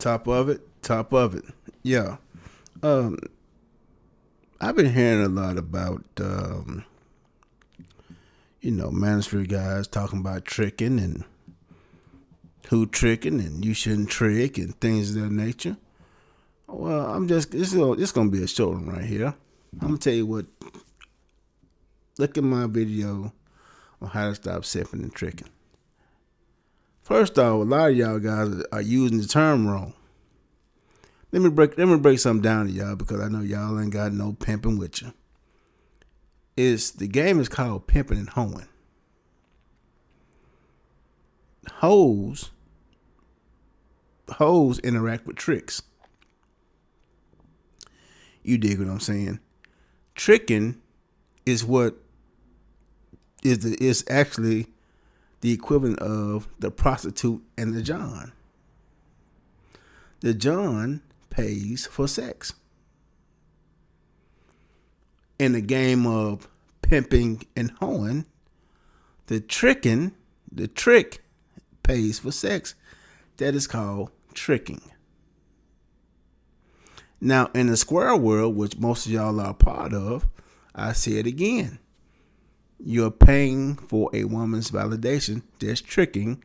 Top of it. Top of it. Yeah. Um, I've been hearing a lot about, Manosphere guys talking about tricking and who tricking and you shouldn't trick and things of that nature. Well, this gonna be a short one right here. I'm gonna tell you what. Look at my video on how to stop sipping and tricking. First off, a lot of y'all guys are using the term wrong. Let me break something down to y'all because I know y'all ain't got no pimping with you. The game is called pimping and hoeing. Hoes interact with tricks. You dig what I'm saying? Tricking is what is actually the equivalent of the prostitute and the John. The John pays for sex. In the game of pimping and hoeing, the trick pays for sex. That is called tricking. Now, in the square world, which most of y'all are a part of, I say it again. You're paying for a woman's validation. That's tricking.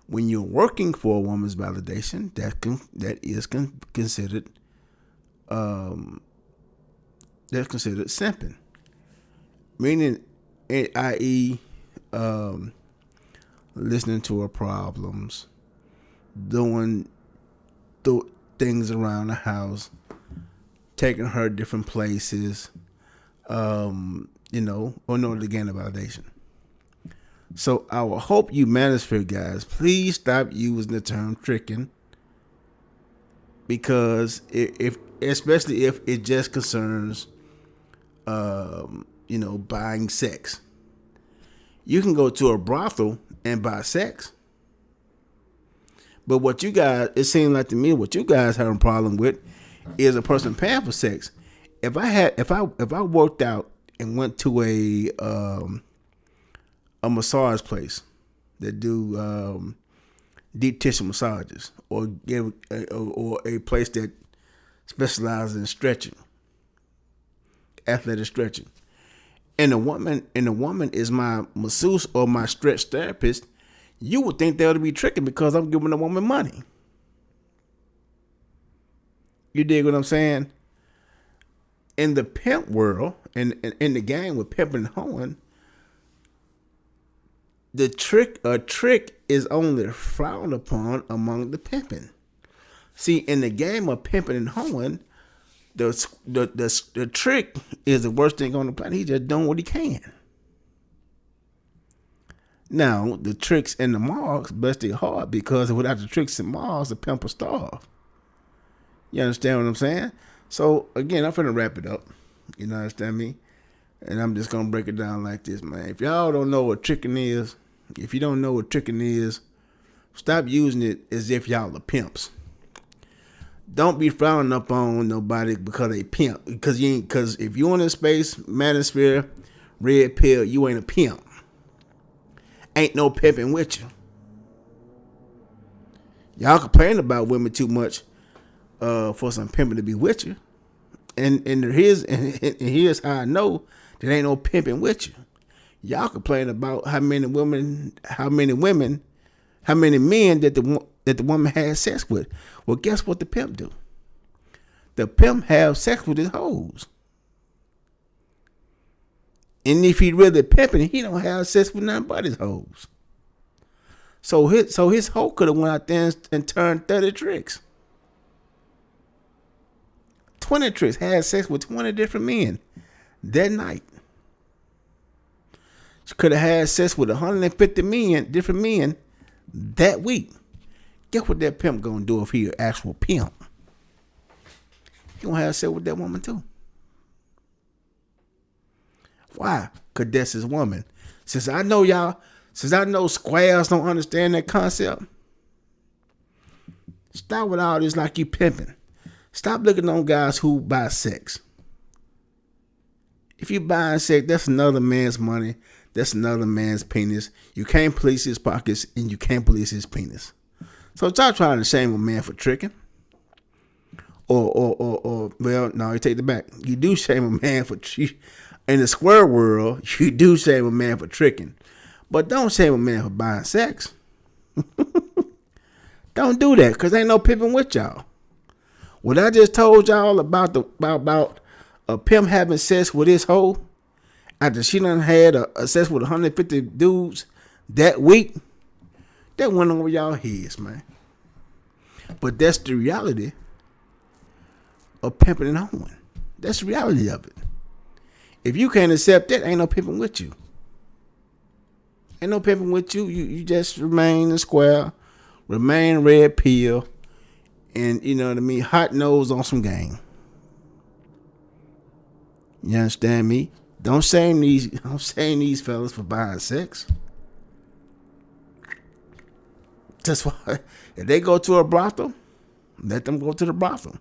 When you're working for a woman's validation, that is considered simping. Meaning, i.e., listening to her problems, doing things around the house, taking her different places, in order to gain a validation. So I will hope you Manosphere guys, please stop using the term tricking, because especially if it just concerns, buying sex. You can go to a brothel and buy sex. But it seems like to me, what you guys have a problem with is a person paying for sex. If I worked out and went to a massage place that do deep tissue massages, or a place that specializes in stretching, athletic stretching, and a woman is my masseuse or my stretch therapist, you would think they ought to be tricking because I'm giving a woman money. You dig what I'm saying? In the pimp world, in the game with pimping and hoeing, a trick is only frowned upon among the pimping. See, in the game of pimping and hoeing, the trick is the worst thing on the planet. He's just doing what he can. Now, the tricks and the marks, bless their heart, because without the tricks and marks, the pimp will starve. You understand what I'm saying? So, again, I'm finna wrap it up. You understand me? And I'm just gonna break it down like this, man. If y'all don't know what tricking is, stop using it as if y'all are pimps. Don't be frowning up on nobody because they pimp. Because if you in this space, Manosphere, red pill, you ain't a pimp. Ain't no pimping with you. Y'all complain about women too much for some pimping to be with you. And here's how I know that ain't no pimping with you. Y'all complain about how many men that the woman has sex with. Well, guess what the pimp do? The pimp have sex with his hoes. And if he really pimping, he don't have sex with none but his hoes. So his hoe could have went out there and turned 30 tricks. 20 tricks, had sex with 20 different men that night. She could have had sex with 150 different men that week. Guess what that pimp gonna do if he an actual pimp? He gonna have sex with that woman too. Why? Because that's his woman. Since I know squares don't understand that concept, stop with all this like you pimping. Stop looking on guys who buy sex. If you buying sex, that's another man's money. That's another man's penis. You can't police his pockets and you can't police his penis. So stop trying to shame a man for tricking. Or well, no, you take it back. You do shame a man for in the square world. You do shame a man for tricking, but don't shame a man for buying sex. Don't do that, cause ain't no pimping with y'all. What I just told y'all about about a pimp having sex with his hoe after she done had a sex with 150 dudes that week, that went over y'all heads, man. But that's the reality of pimping and hoeing. That's the reality of it. If you can't accept that, ain't no pimping with you. Ain't no pimping with you. You just remain in square, remain red pill, and you know what I mean, hot nose on some game. You understand me? Don't shame these fellas for buying sex. That's why if they go to a brothel, let them go to the brothel.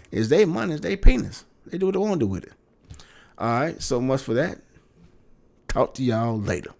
It's their money, it's their penis. They do what they want to do with it. All right, so much for that. Talk to y'all later.